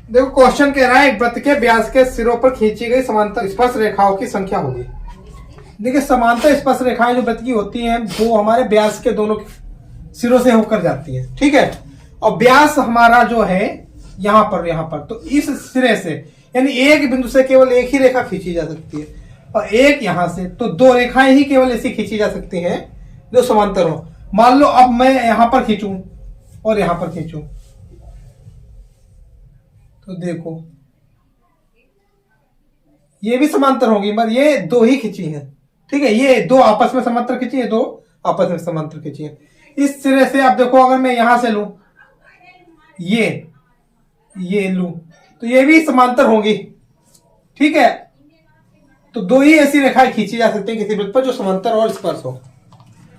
देखो क्वेश्चन कह रहा है एक वृत्त के व्यास के सिरों पर खींची गई समांतर स्पर्श रेखाओं की संख्या होगी। देखिए समांतर स्पर्श रेखाएं जो वृत्त की होती हैं वो हमारे व्यास के दोनों सिरों से होकर जाती हैं, ठीक है। और व्यास हमारा जो है यहाँ पर तो इस सिरे से यानी एक बिंदु से केवल एक ही रेखा खींची जा सकती है और एक यहां से, तो दो रेखाएं ही केवल ऐसी खींची जा सकती हैं जो समांतर हो। मान लो अब मैं यहां पर खींचूं और यहां पर खींचूं तो देखो ये भी समांतर होगी, मगर ये दो ही खींची है, ठीक है। ये दो आपस में समांतर खींची है, दो आपस में समांतर खींची है। इस सिरे से आप देखो अगर मैं यहां से लूं ये लूं तो ये भी समांतर होंगी, ठीक है। तो दो ही ऐसी रेखाएं खींची जा सकती हैं किसी वृत्त पर जो समांतर और स्पर्श हो।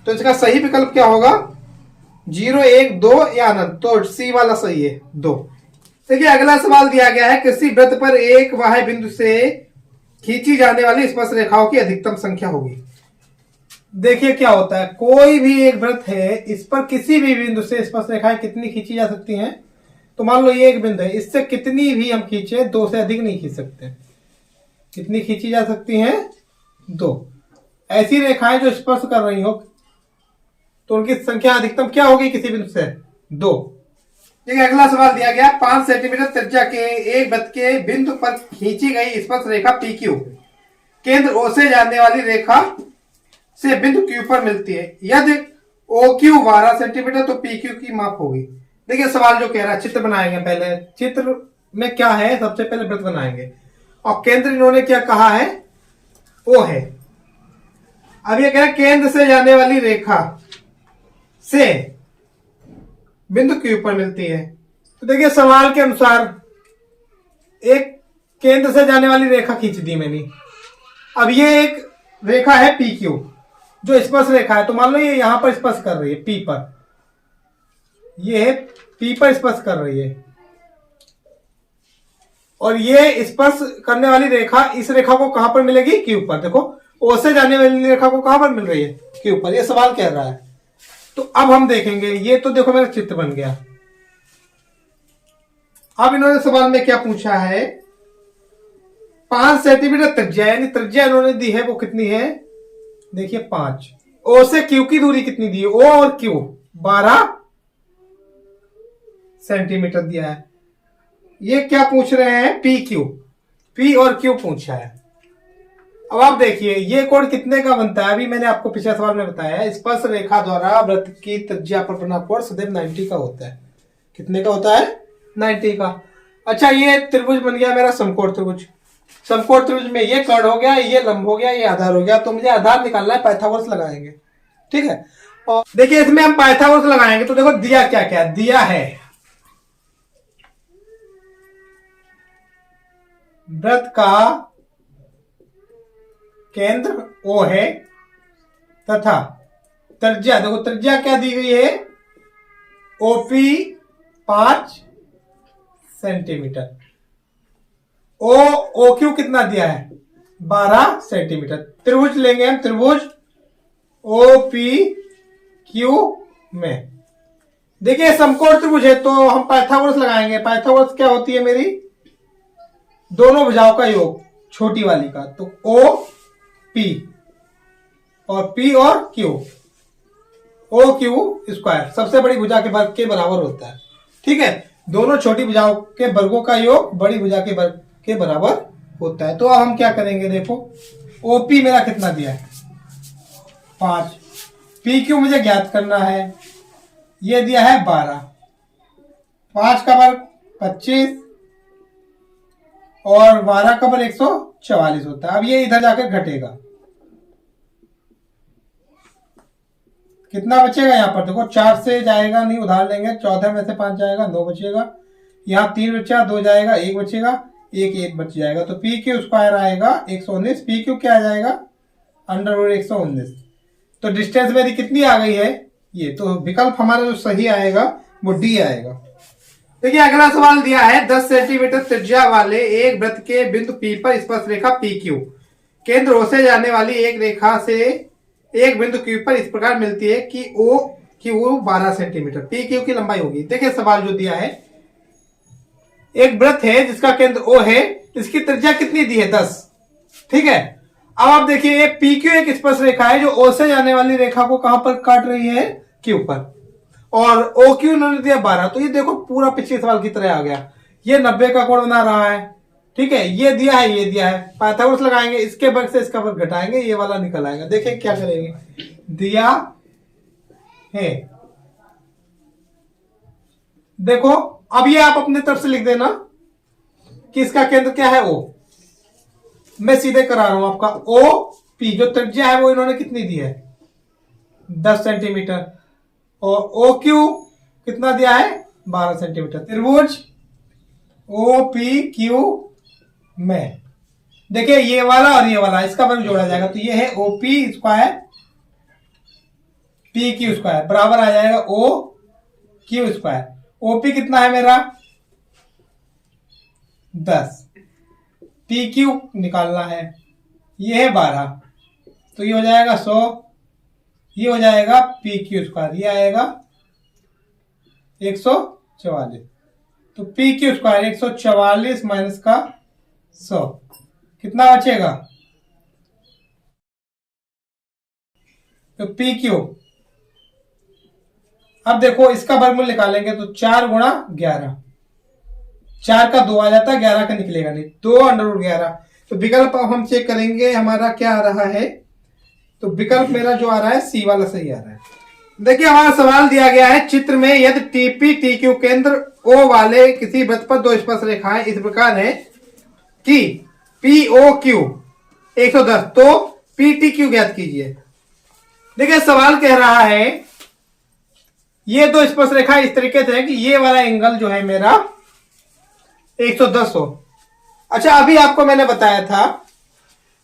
तो इसका सही विकल्प क्या होगा? 0, 1, 2 या अनंत। तो सी वाला सही है, 2। देखिए अगला सवाल दिया गया है किसी वृत्त पर एक बाह्य बिंदु से खींची जाने वाली स्पर्श रेखाओं की अधिकतम संख्या होगी। देखिए क्या होता है, कोई भी एक वृत्त है, इस पर किसी भी बिंदु से स्पर्श रेखाएं कितनी खींची जा सकती हैं? तो मान लो ये एक बिंदु है, इससे कितनी भी हम खींचे, 2 से अधिक नहीं खींच सकते। कितनी खींची जा सकती हैं? 2 ऐसी रेखाएं जो स्पर्श कर रही हो, तो उनकी संख्या अधिकतम क्या होगी किसी बिंदु से? 2। देखिए अगला सवाल दिया गया 5 सेंटीमीटर त्रिज्या के एक वृत्त के बिंदु पर खींची गई स्पर्श रेखा PQ केंद्र O से जाने वाली रेखा से बिंदु Q पर मिलती है। यदि OQ 12 सेंटीमीटर तो PQ की माप होगी। देखिए सवाल जो कह रहा है, चित्र बनाएंगे पहले। चित्र में क्या है, सबसे पहले वृत्त बनाएंगे और केंद्र इन्होंने क्या कहा है? O है। अब ये कह रहे केंद्र से जाने वाली रेखा से बिंदु Q पर मिलती है। तो देखिए सवाल के अनुसार एक केंद्र से जाने वाली रेखा खींच दी मैंने। अब ये एक रेखा है PQ जो स्पर्श रेखा है, तो मान लो ये यहां पर स्पर्श कर रही है P पर, ये है P पर स्पर्श कर रही है और ये स्पर्श करने वाली रेखा इस रेखा को कहां पर मिलेगी? Q पर। देखो O से जाने वाली रेखा को कहां पर मिल रही है? Q पर। ये सवाल कह रहा है। तो अब हम देखेंगे, ये तो देखो मेरा चित्र बन गया। अब इन्होंने सवाल में क्या पूछा है? 5 सेंटीमीटर त्रिज्या, यानी त्रिज्या इन्होंने दी है वो कितनी है? देखिए 5। O से Q की दूरी कितनी दी है? O और Q 12 सेंटीमीटर दिया है। ये क्या पूछ रहे हैं? PQ, P और Q पूछा है। अब आप देखिए ये कोण कितने का बनता है? अभी मैंने आपको पिछले सवाल में बताया है, स्पर्श रेखा द्वारा वृत्त की त्रिज्या पर बना कोण सदैव 90 का होता है। कितने का होता है? 90 का। अच्छा ये त्रिभुज बन गया मेरा समकोण त्रिभुज। समकोण त्रिभुज में ये कर्ण हो गया, ये लंब हो गया, ये आधार हो गया। तो मुझे आधार निकालना है, पाइथागोरस लगाएंगे, ठीक है। और देखिए इसमें हम पाइथागोरस लगाएंगे तो देखो दिया क्या क्या दिया है। वृत्त का केंद्र O है तथा त्रिज्या, देखो त्रिज्या क्या दी गई है? OP 5 centimetre. OQ कितना दिया है? 12 सेंटीमीटर। त्रिभुज लेंगे हम, त्रिभुज OPQ में। देखिए समकोण त्रिभुज है तो हम पाइथागोरस लगाएंगे। पाइथागोरस क्या होती है मेरी? दोनों भुजाओं का योग, छोटी वाली का। तो OP और P और Q, OQ स्क्वायर सबसे बड़ी भुजा के वर्ग के बराबर होता है, ठीक है। दोनों छोटी भुजाओं के वर्गों का योग बड़ी भुजा के वर्ग के बराबर होता है। तो अब हम क्या करेंगे, देखो OP मेरा कितना दिया है? 5। PQ मुझे ज्ञात करना है, ये दिया है 12। 5 का वर्ग 25 और 12 का वर्ग 144 होता है। अब ये इधर जाकर घटेगा, कितना बचेगा यहाँ पर? देखो 4 से जाएगा नहीं, उधार लेंगे, 14 में से 5 जाएगा, 9 बचेगा। यहाँ 3 बचा, 2 जाएगा, 1 बचेगा, 1 बच जाएगा। तो PQ स्क्वायर आएगा 119। PQ क्या आ जाएगा? अंडर 119। तो डिस्टेंस मेरी कितनी आ गई है? ये। तो विकल्प हमारा जो सही आएगा वो D आएगा। देखिए अगला सवाल दिया है 10 सेंटीमीटर त्रिज्या वाले एक वृत्त के बिंदु P पर स्पर्श रेखा PQ केंद्र O से जाने वाली एक रेखा से एक बिंदु Q पर इस प्रकार मिलती है कि OQ 12 सेंटीमीटर, PQ की लंबाई होगी। देखिए सवाल जो दिया है एक वृत्त है जिसका केंद्र ओ है, इसकी त्रिज्या कितनी दी है 10। ठीक है, अब आप देखिए पी क्यू एक स्पर्श रेखा है जो ओ से जाने वाली रेखा को कहां पर काट रही है, क्यू पर, और ओ क्यू उन्होंने दिया 12। तो ये देखो पूरा पिछले सवाल की तरह आ गया, ये 90 का कोण बना रहा है। ठीक है, ये दिया है, ये दिया है, पाइथागोरस लगाएंगे, इसके वर्ग से इसका वर्ग घटाएंगे, ये वाला निकल आएगा। देखिए क्या करेंगे, दिया है, देखो अब ये आप अपने तरफ से लिख देना कि इसका केंद्र क्या है ओ। मैं सीधे करा रहा हूं आपका, ओ पी जो त्रिज्या है वो इन्होंने कितनी दी है 10 सेंटीमीटर, और ओ क्यू कितना दिया है 12 सेंटीमीटर। त्रिभुज ओ पी क्यू में देखिए ये वाला और ये वाला इसका वर्ग जोड़ा जाएगा, तो ये है O P square P Q square बराबर आ जाएगा ओ क्यू स्क्वायर। ओपी कितना है मेरा 10, पी क्यू निकालना है, ये है 12, तो ये हो जाएगा 100, ये हो जाएगा पी क्यू स्क्वायर, ये आएगा 144। तो पी क्यू स्क्वायर 144 माइनस का 100 कितना बचेगा, तो पी क्यू, अब देखो इसका वर्गमूल निकालेंगे तो 4 गुणा 11, 4 का 2 आ जाता है, 11 का निकलेगा नहीं, 2√11। तो विकल्प अब हम चेक करेंगे हमारा क्या आ रहा है, तो विकल्प मेरा जो आ रहा है सी वाला सही आ रहा है। देखिए हमारा सवाल दिया गया है, चित्र में यदि टीपी टी क्यू केंद्र ओ वाले किसी वृत्त पर दो स्पर्श रेखाएं इस प्रकार है कि पी ओ क्यू 110, तो पी टी क्यू ज्ञात कीजिए। देखिए सवाल कह रहा है ये दो स्पर्श रेखा इस तरीके से है कि ये वाला एंगल जो है मेरा 110 हो। अच्छा अभी आपको मैंने बताया था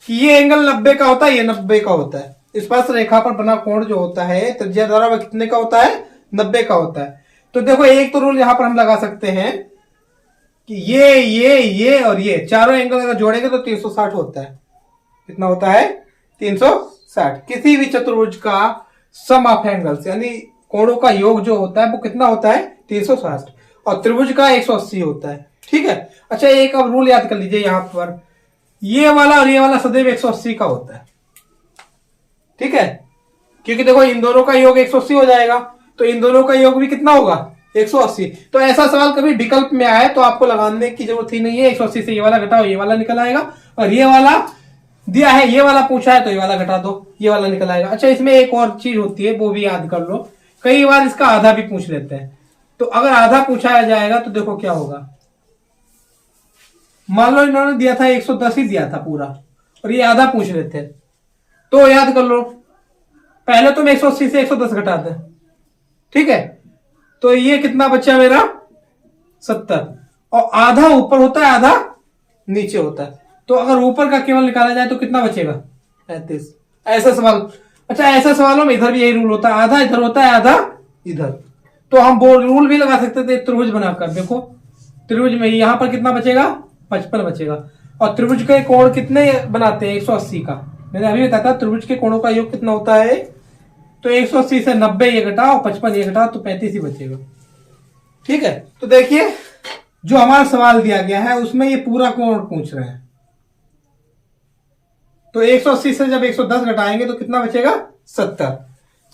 कि ये एंगल 90 का होता है, ये 90 का होता है। स्पर्श रेखा पर बना कोण जो होता है त्रिज्या द्वारा वह कितने का होता है 90 का होता है। तो देखो एक तो रूल यहां पर हम लगा सकते हैं कि ये और ये चारों एंगल अगर जोड़ेंगे तो 360 होता है। कितना होता है 360। किसी भी चतुर्भुज का सम ऑफ एंगल्स यानी कोणों का योग जो होता है वो कितना होता है 360, और त्रिभुज का 180 होता है। ठीक है, अच्छा एक अब रूल याद कर लीजिए, यहां पर ये वाला और ये वाला सदैव 180 का होता है। ठीक है, क्योंकि देखो इन दोनों का योग 180 हो जाएगा, तो इन दोनों का योग भी कितना होगा 180। तो ऐसा सवाल कभी विकल्प में आए तो आपको लगाने की जरूरत ही नहीं है, 180 से ये वाला घटाओ ये वाला निकल आएगा, और ये वाला दिया है ये वाला पूछा है तो ये वाला घटा दो ये वाला निकल आएगा। अच्छा इसमें एक और चीज होती है वो भी याद कर लो, कई बार इसका आधा भी पूछ लेते हैं। तो अगर आधा पूछा जाएगा तो देखो क्या होगा, मान लो इन्होंने दिया था 110 ही दिया था पूरा और ये आधा पूछ लेते हैं, तो याद कर लो पहले तो मैं 180 से 110 घटा दे। ठीक है, तो ये कितना बचा मेरा 70, और आधा ऊपर होता है आधा नीचे होता है, तो अगर ऊपर का केवल निकाला जाए तो कितना बचेगा 35। ऐसा सवाल, अच्छा ऐसा सवालों में इधर भी यही रूल होता है, आधा इधर होता है आधा इधर। तो हम वो रूल भी लगा सकते थे त्रिभुज बनाकर, देखो त्रिभुज में यहां पर कितना बचेगा 55 बचेगा, और त्रिभुज के कोण कितने बनाते हैं 180 का, मैंने अभी बताया था त्रिभुज के कोणों का योग कितना होता है, तो 180 से 90 ये घटाओ 55 ये घटाओ तो 35 ही बचेगा। ठीक है, तो देखिए जो हमारा सवाल दिया गया है उसमें ये पूरा कोण पूछ रहे हैं, तो 180 से जब 110 घटाएंगे तो कितना बचेगा 70।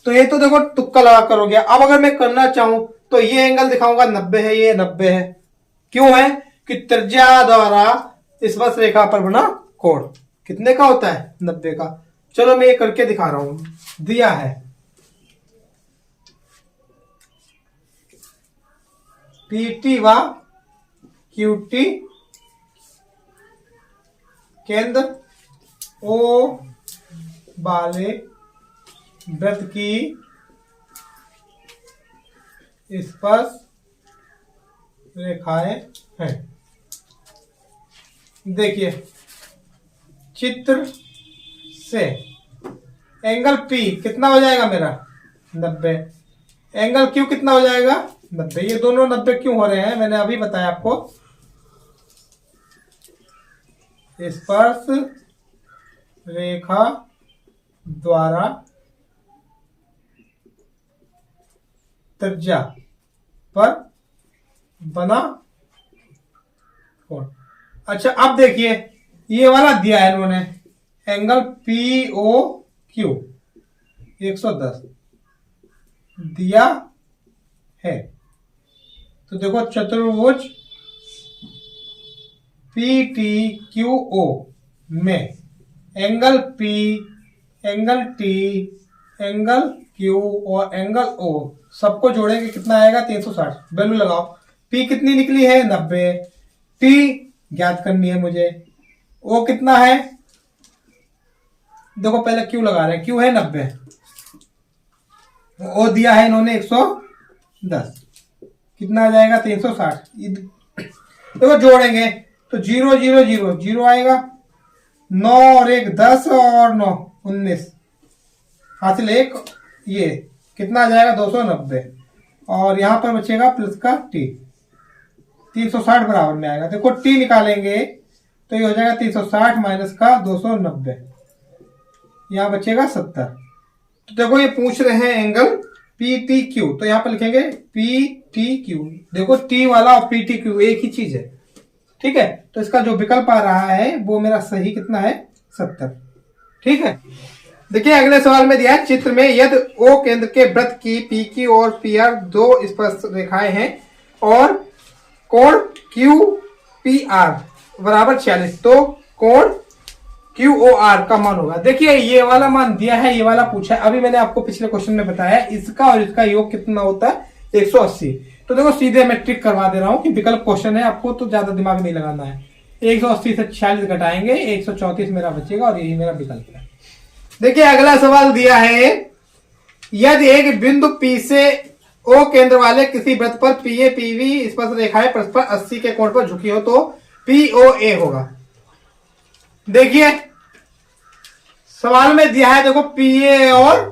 तो ये तो देखो तुक्का लगा कर हो गया। अब अगर मैं करना चाहूं तो ये एंगल दिखाऊंगा 90 है, ये 90 है, क्यों है कि त्रिज्या द्वारा स्पर्श रेखा पर बना कोण कितने का होता है 90 का। चलो मैं ये करके दिखा रहा हूं, दिया है पीटी व क्यूटी केंद्र ओ वाले वृत्त की स्पर्श रेखाएं हैं। देखिए चित्र से एंगल P कितना हो जाएगा मेरा 90, एंगल Q कितना हो जाएगा 90। ये दोनों 90 क्यों हो रहे हैं मैंने अभी बताया आपको, स्पर्श रेखा द्वारा त्रिज्या पर बना कोण। अच्छा अब देखिए ये वाला दिया है इन्होंने, एंगल पी ओ क्यू 110 दिया है। तो देखो चतुर्भुज पी टी क्यू ओ में angle P, angle T, angle Q और एंगल ओ सबको जोड़ेंगे कितना आएगा 360। वैल्यू लगाओ, पी कितनी निकली है 90, टी ज्ञात करनी है मुझे, ओ कितना है, देखो पहले क्यू लगा रहे हैं, क्यू है 90, ओ दिया है इन्होंने 110, कितना आ जाएगा 360। देखो जोड़ेंगे तो 0 0 0 0 आएगा, 9 और 1 10 और 9 19, हासिल 1, ये कितना आ जाएगा 290 और यहां पर बचेगा प्लस का टी, 360 बराबर में आएगा। देखो टी निकालेंगे तो ये हो जाएगा 360 माइनस का 290, यहां बचेगा 70। तो देखो ये पूछ रहे हैं एंगल पी टी क्यू, तो यहां पर लिखेंगे पी टी क्यू। देखो टी वाला और पी टी क्यू एक ही चीज है, ठीक है। तो इसका जो विकल्प आ रहा है वो मेरा सही कितना है 70, ठीक है। देखिए अगले सवाल में दिया है चित्र में यदि ओ केंद्र के वृत्त की पी क्यू और पी आर दो स्पर्श रेखाएं हैं और कोण क्यू पी आर बराबर 46, तो कोण क्यू ओ आर का मान होगा। देखिए ये वाला मान दिया है, ये वाला पूछा है। अभी मैंने आपको पिछले क्वेश्चन में बताया इसका और इसका योग कितना होता है 180। तो देखो सीधे मैं ट्रिक करवा दे रहा हूं कि विकल्प क्वेश्चन है, आपको तो ज्यादा दिमाग नहीं लगाना है। 180 से 46 घटाएंगे 134 मेरा बचेगा और यही मेरा विकल्प है। देखिए अगला सवाल दिया है यदि एक बिंदु P से O केंद्र वाले किसी वृत्त पर PA PB स्पर्श रेखाएं परस्पर 80 के कोण पर झुकी हो तो POA होगा। देखिए सवाल में दिया है, देखो PA और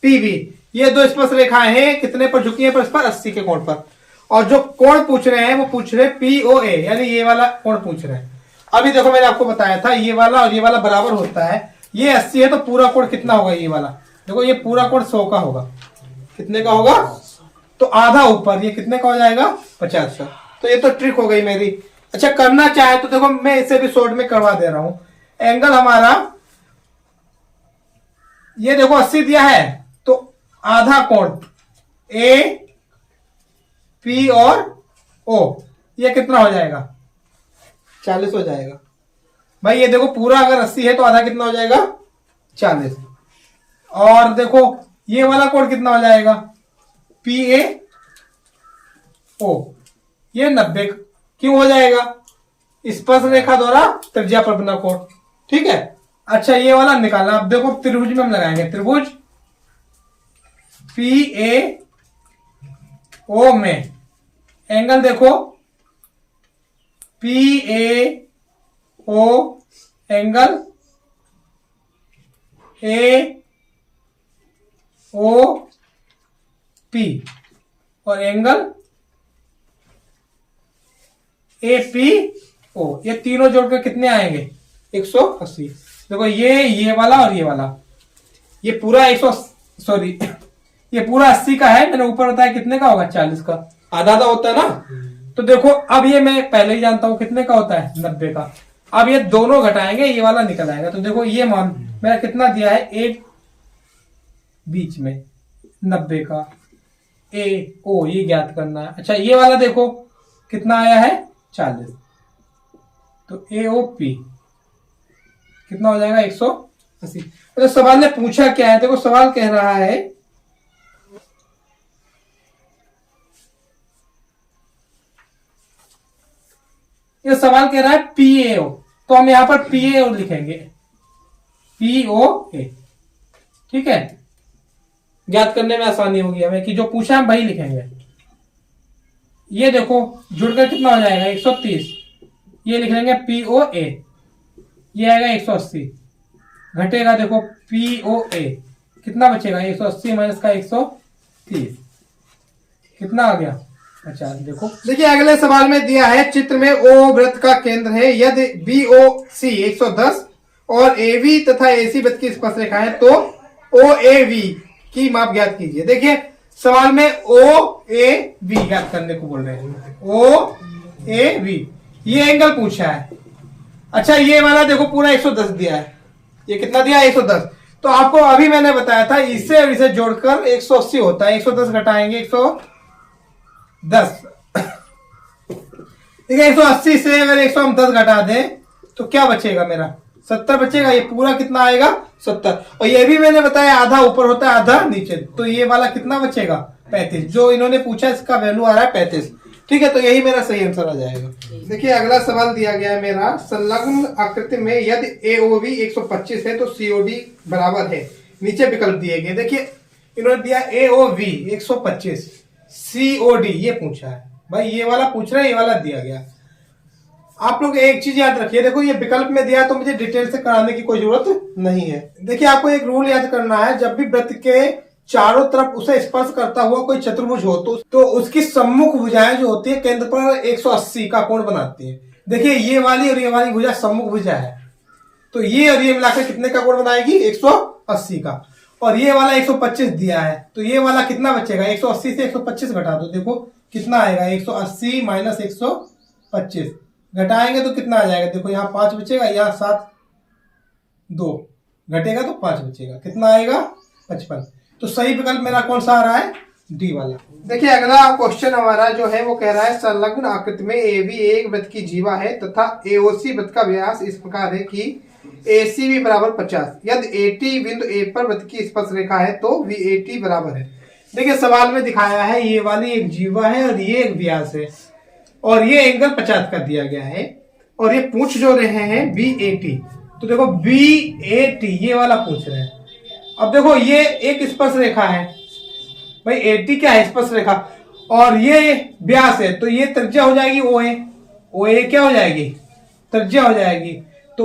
PB ये दो स्पर्श रेखाएं हैं, कितने पर झुकी है परस्पर 80 के कोण पर, और जो कोण पूछ रहे हैं वो पूछ रहे हैं POA यानी ये वाला कोण पूछ रहे हैं। अभी देखो मैंने आपको बताया था ये वाला और ये वाला बराबर होता है, ये 80 है तो पूरा कोण कितना होगा, ये वाला देखो ये पूरा कोण 100 का होगा, कितने का होगा, तो आधा ऊपर, ये कितने का हो जाएगा 50 का। तो ये तो ट्रिक हो गई मेरी। अच्छा करना चाहे तो देखो मैं इसे भी शॉर्ट में करवा दे रहा हूं। एंगल हमारा ये देखो 80 दिया है तो आधा कोण ए पी और ओ ये कितना हो जाएगा 40 हो जाएगा। भाई ये देखो पूरा अगर 80 है तो आधा कितना हो जाएगा 40, और देखो ये वाला कोण कितना हो जाएगा पी ए ओ ये 90 क्यों हो जाएगा, स्पर्श रेखा द्वारा त्रिज्या पर बना कोण, ठीक है। अच्छा ये वाला निकालना, अब देखो त्रिभुज में हम लगाएंगे, त्रिभुज पी ए ओ में एंगल देखो P A O angle A O P और एंगल ए पी ओ, ये तीनों जोड़कर कितने आएंगे 180। देखो ये वाला और ये वाला, ये पूरा 100 सॉरी ये पूरा 80 का है, मैंने ऊपर बताया कितने का होगा 40 का, आधा आधा होता है ना। तो देखो अब ये मैं पहले ही जानता हूं कितने का होता है 90 का। अब ये दोनों घटाएंगे ये वाला निकल आएगा। तो देखो ये मान मेरा कितना दिया है एक बीच में 90 का ए ओ ये ज्ञात करना है। अच्छा ये वाला देखो कितना आया है 40, तो ए ओ पी कितना हो जाएगा 180। तो सवाल ने पूछा क्या है, देखो सवाल कह रहा है ये सवाल कह रहा है पीएओ, तो हम यहां पर पीएओ लिखेंगे पीओए, ठीक है। ज्ञात करने में आसानी होगी हमें कि जो पूछा हम वही लिखेंगे। ये देखो जुड़कर कितना हो जाएगा 130, ये लिख लेंगे पीओए, ये आएगा 180, घटेगा देखो पीओए कितना बचेगा 180 माइनस का 130 कितना आ गया 50। देखिए अगले सवाल में दिया है चित्र में ओ वृत्त का केंद्र है, यदि बी ओ सी 110 और ए वी तथा ए सी वृत्त की स्पर्श रेखा है तो ओ ए वी की माप ज्ञात कीजिए। देखिए सवाल में ओ ए वी ज्ञात करने को बोल रहे हैं, ओ ए वी ये एंगल पूछा है। अच्छा ये वाला देखो पूरा 110 दिया है, ये कितना दिया है 110। तो आपको अभी मैंने बताया था इसे और इसे जोड़कर 180 होता है, 110 घटाएंगे 110, ठीक है। 180 से अगर 110 घटा दें तो क्या बचेगा मेरा 70 बचेगा। ये पूरा कितना आएगा 70। और ये भी मैंने बताया आधा ऊपर होता है आधा नीचे, तो ये वाला कितना बचेगा 35। जो इन्होंने पूछा इसका वैल्यू आ रहा है 35, ठीक है। तो यही मेरा सही आंसर आ जाएगा। देखिए अगला सवाल दिया गया है मेरा, संलग्न आकृति में यदि AOV 125 है तो COD बराबर है। नीचे विकल्प दिए गए। देखिए इन्होंने दिया AOV 125, COD ये पूछा है भाई, ये वाला पूछ रहे हैं, ये वाला दिया गया। आप लोग एक चीज याद रखिए, देखो ये विकल्प में दिया तो मुझे डिटेल से कराने की कोई जरूरत नहीं है। देखिए आपको एक रूल याद करना है, जब भी वृत्त के चारों तरफ उसे स्पर्श करता हुआ कोई चतुर्भुज हो तो उसकी सम्मुख भुजाएं जो होती है केंद्र पर 180 का कोण बनाती है। देखिए ये वाली और ये वाली भुजा सम्मुख भुजा है, तो ये और ये मिलाकर कितने का कोण बनाएगी 180 का। और ये वाला 125 दिया है, तो ये वाला कितना बचेगा 180 से 125 घटा दो, देखो कितना आएगा 180 माइनस 125 घटाएंगे तो कितना आ जाएगा। देखो यहाँ 5 बचेगा, यहाँ 7 2 घटेगा तो 5 बचेगा, कितना आएगा 55। तो सही विकल्प मेरा कौन सा आ रहा है डी वाला। देखिए अगला क्वेश्चन हमारा जो है वो कह रहा है संलग्न आकृति में AB एक वृत्त की जीवा है तथा AOC वृत्त का व्यास इस प्रकार है कि ACB बराबर 50। यदि AT बिंदु A पर वृत्त की स्पर्श रेखा है तो VAT बराबर है। देखिए सवाल में दिखाया है ये वाली एक जीवा है और ये एक व्यास है और ये एंगल 50 का दिया गया है और ये पूछ जो रहे हैं BAT। तो देखो BAT ये वाला पूछ रहे हैं। अब देखो ये एक स्पर्श रेखा है भाई, AT क्या है स्पर्श रेखा, और ये व्यास है तो ये त्रिज्या हो जाएगी OA क्या हो जाएगी त्रिज्या हो जाएगी। तो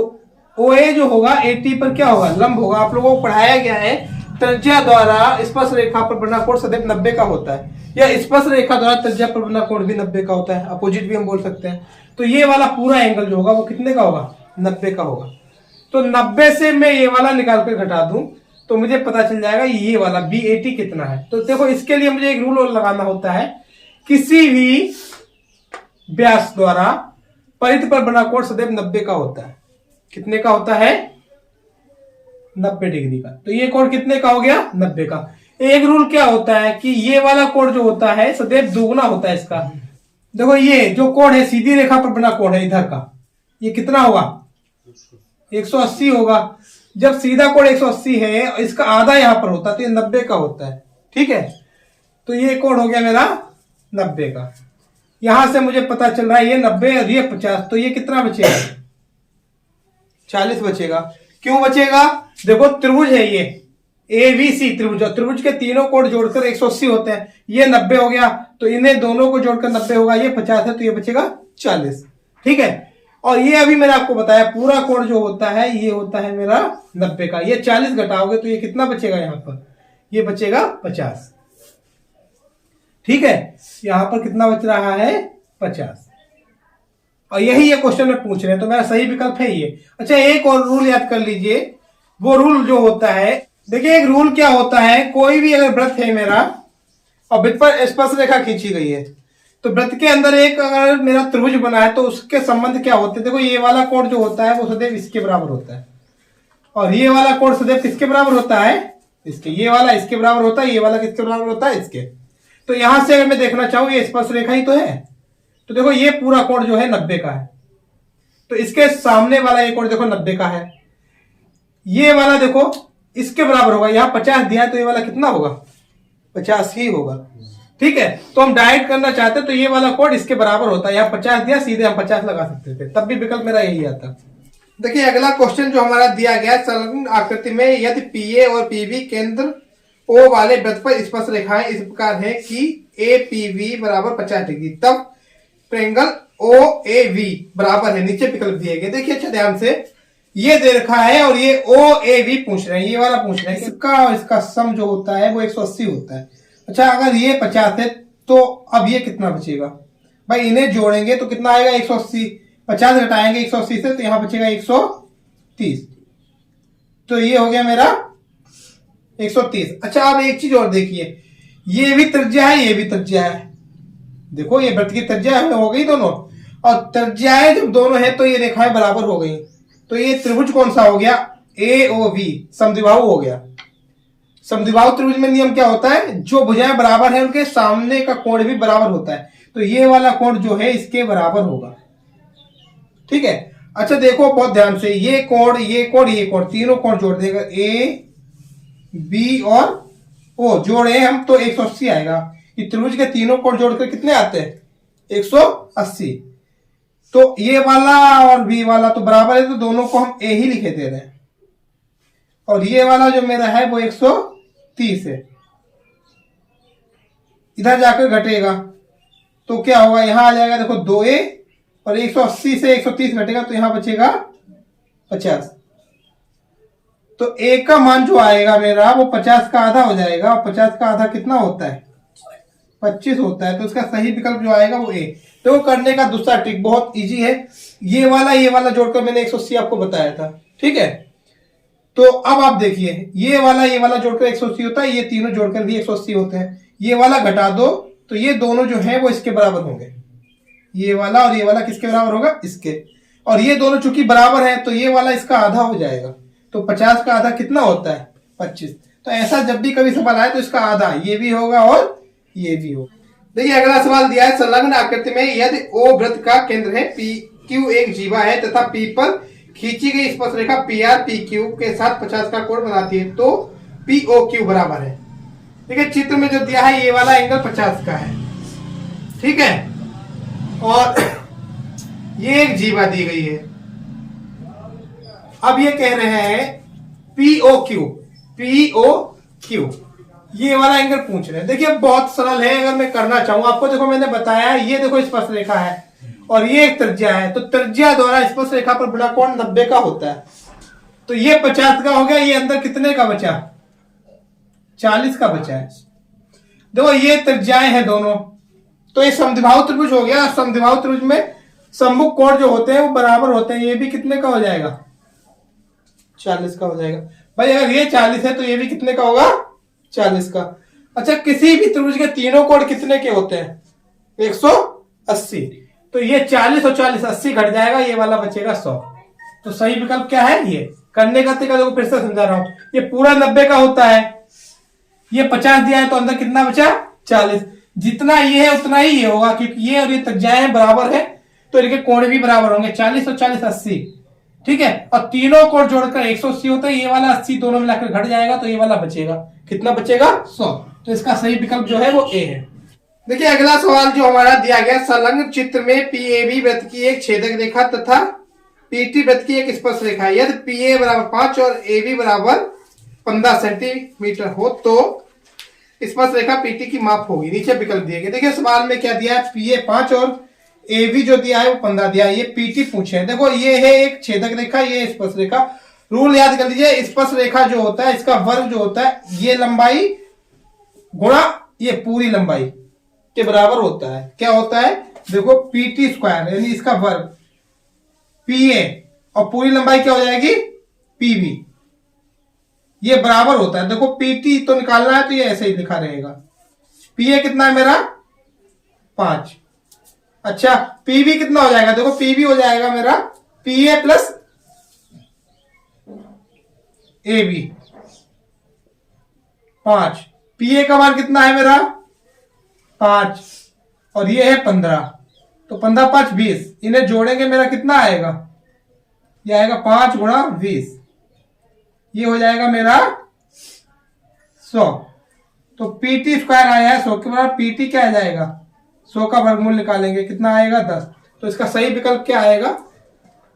OA जो होगा AT पर क्या होगा लंब होगा। आप लोगों को पढ़ाया गया है त्रिज्या द्वारा स्पर्श रेखा पर बना कोण सदैव 90 का होता है, या स्पर्श रेखा द्वारा त्रिज्या पर बना कोण भी 90 का होता है, अपोजिट भी हम बोल सकते हैं। तो ये वाला पूरा एंगल जो होगा वो कितने का होगा 90 का होगा। तो 90 से मैं ये वाला निकाल कर घटा दूं तो मुझे पता चल जाएगा ये वाला BAT कितना है। तो देखो इसके लिए मुझे एक रूल और लगाना होता है, किसी भी व्यास द्वारा परिधि पर बना कोण सदैव 90 का होता है। कितने का होता है 90 डिग्री का। तो ये कोण कितने का हो गया 90 का। एक रूल क्या होता है कि ये वाला कोण जो होता है सदैव दुगुना होता है इसका। देखो ये जो कोण है सीधी रेखा पर बना कोण है इधर का, ये कितना होगा 180 होगा। जब सीधा कोण 180 है इसका आधा यहां पर होता है तो ये 90 का होता है, ठीक है। तो ये कोण हो गया मेरा 90 का। यहां से मुझे पता चल रहा है ये 90 और ये 50, तो ये कितना बचेगा 40 बचेगा। क्यों बचेगा, देखो त्रिभुज है ये ABC त्रिभुज, और त्रिभुज के तीनों कोण जोड़कर 180 होते हैं। ये 90 हो गया तो इन्हें दोनों को जोड़कर 90 होगा, ये 50 है तो ये बचेगा 40, ठीक है। और ये अभी मैंने आपको बताया पूरा कोण जो होता है ये होता है मेरा 90 का। ये 40 घटाओगे तो ये कितना बचेगा, यहां पर ये बचेगा 50, ठीक है। यहां पर कितना बच रहा है 50, और यही ये क्वेश्चन में पूछ रहे हैं तो मेरा सही विकल्प है ये। अच्छा एक और रूल याद कर लीजिए, वो रूल जो होता है, देखिए एक रूल क्या होता है, कोई भी अगर वृत्त है मेरा और वृत्त पर स्पर्श रेखा खींची गई है तो वृत्त के अंदर एक अगर मेरा त्रिभुज बना है तो उसके संबंध क्या होते हैं। देखो ये वाला कोण जो होता है वो सदैव इसके बराबर होता है और ये वाला कोण सदैव किसके बराबर होता है इसके। ये वाला इसके बराबर होता है, ये वाला किसके बराबर होता है इसके। तो यहां से अगर मैं देखना चाहूं ये स्पर्श रेखा ही तो है, तो देखो ये पूरा कोण जो है 90 का है, तो इसके सामने वाला ये कोण देखो 90 का है। ये वाला देखो इसके बराबर होगा, यहां 50 दिया है तो ये वाला कितना होगा 50 ही होगा, ठीक है। तो हम डायरेक्ट करना चाहते हैं तो ये वाला कोण इसके बराबर होता है, यहाँ 50 दिया सीधे हम 50 लगा सकते थे, तब भी विकल्प मेरा यही आता। देखिए अगला क्वेश्चन जो हमारा दिया गया संलग्न आकृति में यदि PA और PB केंद्र O वाले वृत्त पर स्पर्श रेखाएं इस प्रकार है कि APB बराबर 50 डिग्री, तब ट्रायंगल OAV बराबर है। नीचे विकल्प दिए गए, देखिए अच्छा ध्यान से, ये दे रखा है और ये OAV पूछ रहे हैं, ये वाला पूछ रहे हैं। इसका और इसका सम जो होता है वो 180 होता है। अच्छा अगर ये 50 है तो अब ये कितना बचेगा भाई, इन्हें जोड़ेंगे तो कितना आएगा 180, 50 घटाएंगे 180 से तो यहां बचेगा 130, तो ये हो गया मेरा 130। अच्छा अब एक चीज और देखिए, ये भी त्रिज्या है ये भी त्रिज्या है, देखो ये वृत्त की त्रिज्या हो गई दोनों, और त्रिज्याएं जब दोनों है तो ये रेखाएं बराबर हो गई। तो ये त्रिभुज कौन सा हो गया? ए ओ बी, समद्विबाहु हो गया। समद्विबाहु त्रिभुज में नियम क्या होता है? जो भुजाएं बराबर है उनके सामने का कोण भी बराबर होता है। तो ये वाला कोण जो है इसके बराबर होगा। ठीक है। अच्छा देखो बहुत ध्यान से, ये कोण ये कोण ये कोण तीनों कोण जोड़ देगा, ए बी और ओ जोड़े हम तो 180 आएगा। ये त्रिभुज के तीनों कोण जोड़कर कितने आते हैं? 180। तो ये वाला और बी वाला तो बराबर है, तो दोनों को हम ए ही लिखे दे रहे हैं। और ये वाला जो मेरा है वो 130 है। इधर जाकर घटेगा तो क्या होगा? यहां आ जाएगा देखो 2a और 180 से 130 घटेगा तो यहां बचेगा 50। तो a का मान जो आएगा मेरा वो 50 का आधा हो जाएगा। और 50 का आधा कितना होता है? 25 होता है। तो इसका सही विकल्प जो आएगा वो ए। तो करने का दूसरा ट्रिक बहुत इजी है। ये वाला जोड़कर मैंने 180 आपको बताया था। ठीक है। तो अब आप देखिए, ये वाला जोड़कर 180 होता है, ये तीनों जोड़कर भी 180 होते हैं। ये वाला घटा दो तो ये दोनों जो है वो इसके बराबर होंगे। ये वाला और ये वाला किसके बराबर होगा? इसके। और ये दोनों चूंकि बराबर है तो ये वाला इसका आधा हो जाएगा। तो 50 का आधा कितना होता है? 25। तो ऐसा जब भी कभी सवाल आए तो इसका आधा ये भी होगा और ये भी होगा। देखिए अगला सवाल दिया है, संलग्न आकृति में यदि ओ वृत्त का केंद्र है, पी क्यू एक जीवा है तथा पी पर खींची गई स्पर्शरेखा पी आर पी क्यू के साथ 50 का कोण बनाती है तो पी ओ क्यू बराबर है। देखिए चित्र में जो दिया है ये वाला एंगल 50 का है। ठीक है। और ये एक जीवा दी गई है। अब ये कह रहे हैं पी ओ क्यू ये वाला एंगल पूछ रहे हैं। देखिए बहुत सरल है। अगर मैं करना चाहूं आपको, देखो मैंने बताया ये देखो स्पर्श रेखा है और ये एक त्रिज्या है। तो त्रिज्या द्वारा स्पर्श रेखा पर बना कोण 90 का होता है। तो ये 50 का हो गया। ये अंदर कितने का बचा? 40 का बचा है। देखो ये त्रिज्याएं हैं दोनों, तो ये समद्विबाहु त्रिभुज हो गया। समद्विबाहु त्रिभुज में सम्मुख कोण जो होते हैं वो बराबर होते हैं। ये भी कितने का हो जाएगा? 40 का हो जाएगा। भाई अगर ये 40 है तो ये भी कितने का होगा? 40 का। अच्छा किसी भी त्रिभुज के तीनों कोण कितने के होते हैं? 180। तो ये 40 और 40 80 घट जाएगा, ये वाला बचेगा 100। तो सही विकल्प क्या है? ये। करने का तरीका देखो फिर से समझा रहा हूं। ये पूरा 90 का होता है, ये 50 दिया है तो अंदर कितना बचा? 40। जितना ये है उतना ही ये होगा, क्योंकि ये और ये त्रिज्याएं बराबर है तो इनके कोण भी बराबर होंगे। 40 और 40 80। ठीक है। और तीनों कोण जोड़कर 180 होता है। ये वाला 80 दोनों मिलाकर घट जाएगा तो ये वाला बचेगा। कितना बचेगा? 100। तो इसका सही विकल्प जो है वो ए है। देखिए अगला सवाल जो हमारा दिया गया, संलग्न चित्र में पीएबी वृत्त की एक छेदक रेखा तथा पीटी वृत्त की एक स्पर्श रेखा है। यदि पीए बराबर 5 और एबी बराबर 15 सेंटीमीटर हो तो स्पर्श रेखा पीटी की माप होगी। नीचे विकल्प दिए गए। देखिए सवाल में क्या दिया है? पीए 5 और एबी जो दिया है वो 15 दिया है। ये पीटी पूछे हैं। देखो ये है एक छेदक रेखा, ये स्पर्श रेखा। रूल याद कर लीजिए, स्पर्श रेखा जो होता है इसका वर्ग जो होता है ये लंबाई गुणा ये पूरी लंबाई के बराबर होता है। क्या होता है? देखो पीटी स्क्वायर यानी इसका वर्ग पीए और पूरी लंबाई क्या हो जाएगी? पीबी। ये बराबर होता है। देखो पीटी तो निकालना है तो ये ऐसे ही लिखा रहेगा। पीए कितना है मेरा? 5। अच्छा पीबी कितना हो जाएगा? देखो पीबी हो जाएगा मेरा पीए प्लस एबी 5। पीए का मान कितना है मेरा? 5 और ये है 15। तो 15 5 20। इन्हें जोड़ेंगे मेरा कितना आएगा? ये आएगा 5 गुणा 20। ये हो जाएगा मेरा 100। तो पीटी स्क्वायर आया है 100 के बराबर। पीटी क्या आ जाएगा? 100 का वर्गमूल निकालेंगे, कितना आएगा? 10। तो इसका सही विकल्प क्या आएगा?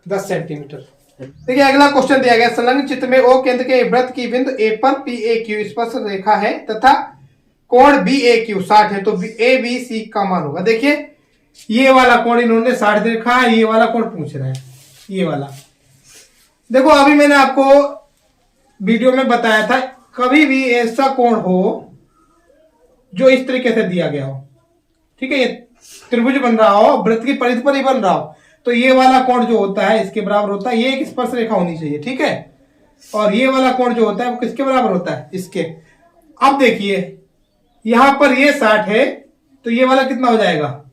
10 सेंटीमीटर। देखिए अगला क्वेश्चन दिया गया, संलग्न चित्र में ओ केंद्र के वृत्त की बिंदु ए पर पी ए क्यू स्पर्श रेखा है तथा कोण बी ए क्यू 60 है तो ए बी सी का मान होगा। देखिए ये वाला कोण इन्होंने 60 दे रखा है, ये वाला कोण पूछ रहे हैं। ये वाला देखो अभी मैंने आपको वीडियो में बताया था, कभी भी ऐसा कोण हो जो इस तरीके से दिया गया हो, ठीक है, ये त्रिभुज बन रहा हो, वृत्त की परिधि पर ही बन रहा हो, तो ये वाला कोण जो होता है इसके बराबर होता है। ये एक स्पर्श रेखा होनी चाहिए, ठीक है। और ये वाला कोण जो होता है वो किसके बराबर होता है? इसके। अब देखिए यहां पर ये 60 है तो ये वाला कितना हो जाएगा?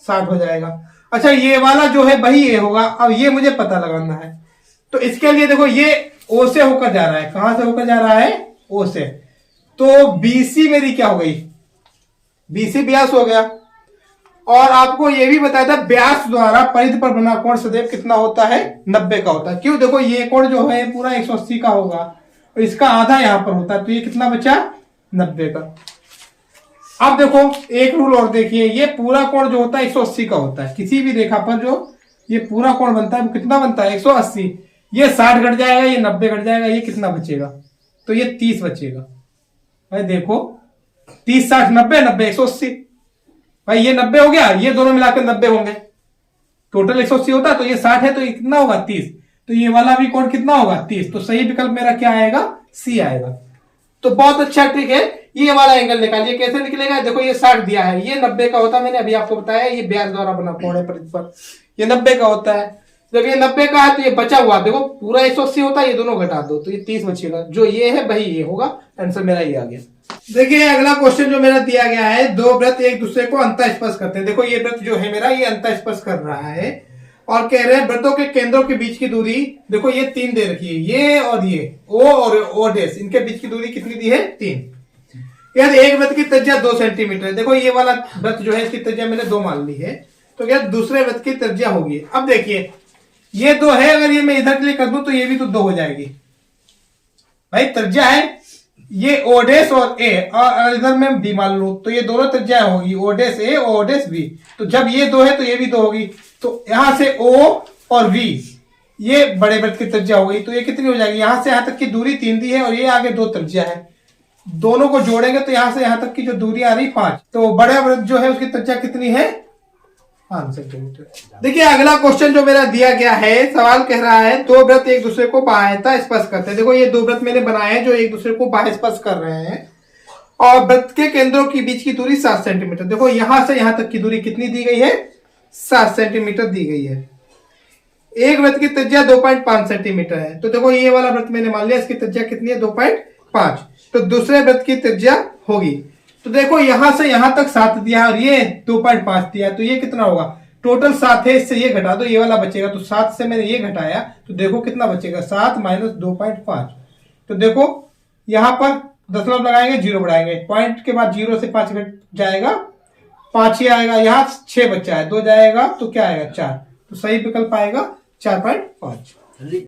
60 हो जाएगा। अच्छा ये वाला जो है वही ये होगा। अब ये मुझे पता लगाना है, तो इसके लिए देखो ये ओ से होकर जा रहा है। कहां से होकर जा रहा है? ओ से। तो बीसी मेरी क्या हो गई? बीसी व्यास हो गया। और आपको यह भी बताया था व्यास द्वारा परिधि पर बना कोण सदैव कितना होता है? 90 का होता है। क्यों? देखो ये कोण जो है पूरा 180 का होगा और इसका आधा यहां पर होता है, तो ये कितना बचा? 90 का। अब देखो एक रूल और देखिए, ये पूरा कोण जो होता है 180 का होता है। किसी भी रेखा पर जो ये पूरा कोण बनता है वो कितना बनता है? 180। ये 60 घट जाएगा, ये 90 घट जाएगा, ये कितना बचेगा? तो ये 30 बचेगा। भाई देखो 30 60 90 90 180। भाई ये 90 हो गया, ये दोनों मिलाकर 90 होंगे। टोटल 180 होता, तो ये 60 है, तो ये कितना होगा? 30। तो ये वाला भी कोण कितना होगा? 30। तो सही विकल्प मेरा क्या आएगा? सी आएगा। तो बहुत अच्छा ट्रिक है। ये वाला एंगल निकालिए। कैसे निकलेगा? देखो ये 60 दिया है, ये 90 का होता है। मैंने अभी आपको बताया ये व्यास द्वारा बना कोण है परिधि पर, ये 90 का होता है। जब ये 90 का है तो ये बचा हुआ देखो पूरा 180 होता है, ये दोनों घटा दो तो ये 30 बचेगा। जो ये है वही ये होगा। आंसर मेरा ये आ गया। देखिए अगला क्वेश्चन जो मेरा दिया गया है, दो वृत्त एक दूसरे को अंतःस्पर्श करते हैं। देखो ये वृत्त जो है मेरा ये अंतःस्पर्श कर रहा है और कह रहे हैं वृत्तों के केंद्रों के बीच की दूरी, देखो ये 3 दे रखी है, ये और ये ओ और ओ डैश, इनके बीच की दूरी कितनी दी है? 3। यार एक वृत्त की त्रिज्या 2 सेंटीमीटर है। देखो ये वाला वृत्त जो है इसकी त्रिज्या मैंने 2 मान ली है, तो क्या दूसरे वृत्त की त्रिज्या होगी। अब देखिए ये 2 है, अगर ये मैं इधर के लिए कर दूं तो ये भी तो 2 हो जाएगी। भाई त्रिज्या है ये ओ डैश और ए, और इधर मैं बी मान लूं तो ये दोनों त्रिज्या होगी, ओ डैश ए और ओ डैश बी। तो जब ये 2 है तो ये भी 2 होगी। तो यहां से ओ और वी ये बड़े वृत्त की त्रिज्या हो गई, तो ये कितनी हो जाएगी? यहां से यहां तक की दूरी 3 दी है और ये आगे 2 त्रिज्या है, दोनों को जोड़ेंगे तो यहां से यहां तक की जो दूरी आ रही 5। तो बड़ा वृत्त जो है उसकी त्रिज्या कितनी है? 5 सेंटीमीटर। देखिए अगला क्वेश्चन जो मेरा दिया गया है, सवाल कह रहा है दो वृत्त एक दूसरे को बाह्यतः स्पर्श करते हैं। देखो ये 2 वृत्त मैंने बनाए हैं जो एक दूसरे को बाह्य स्पर्श कर रहे हैं और वृत्त के केंद्रों के बीच की दूरी 7 सेंटीमीटर। देखो यहां से यहां तक की दूरी कितनी दी गई है? 7 सेंटीमीटर दी गई है। एक वृत्त की त्रिज्या 2.5 सेंटीमीटर है। तो देखो ये वाला वृत्त मैंने मान लिया, इसकी त्रिज्या कितनी है? 2.5। तो दूसरे वृत्त की त्रिज्या होगी, तो देखो यहां से यहां तक 7 दिया और ये 2.5 दिया, तो ये कितना होगा? टोटल 7 है, इससे ये घटा दो, ये वाला बचेगा। तो 7 से मैंने ये घटाया तो देखो कितना बचेगा? 7 माइनस 2.5। तो देखो यहां पर दशमलव लगाएंगे, 0 बढ़ाएंगे, पॉइंट के बाद 0 से 5 घट जाएगा, 5 ही आएगा। यहाँ 6 बचा है, 2 जाएगा तो क्या आएगा? 4। तो सही विकल्प आएगा 4.5।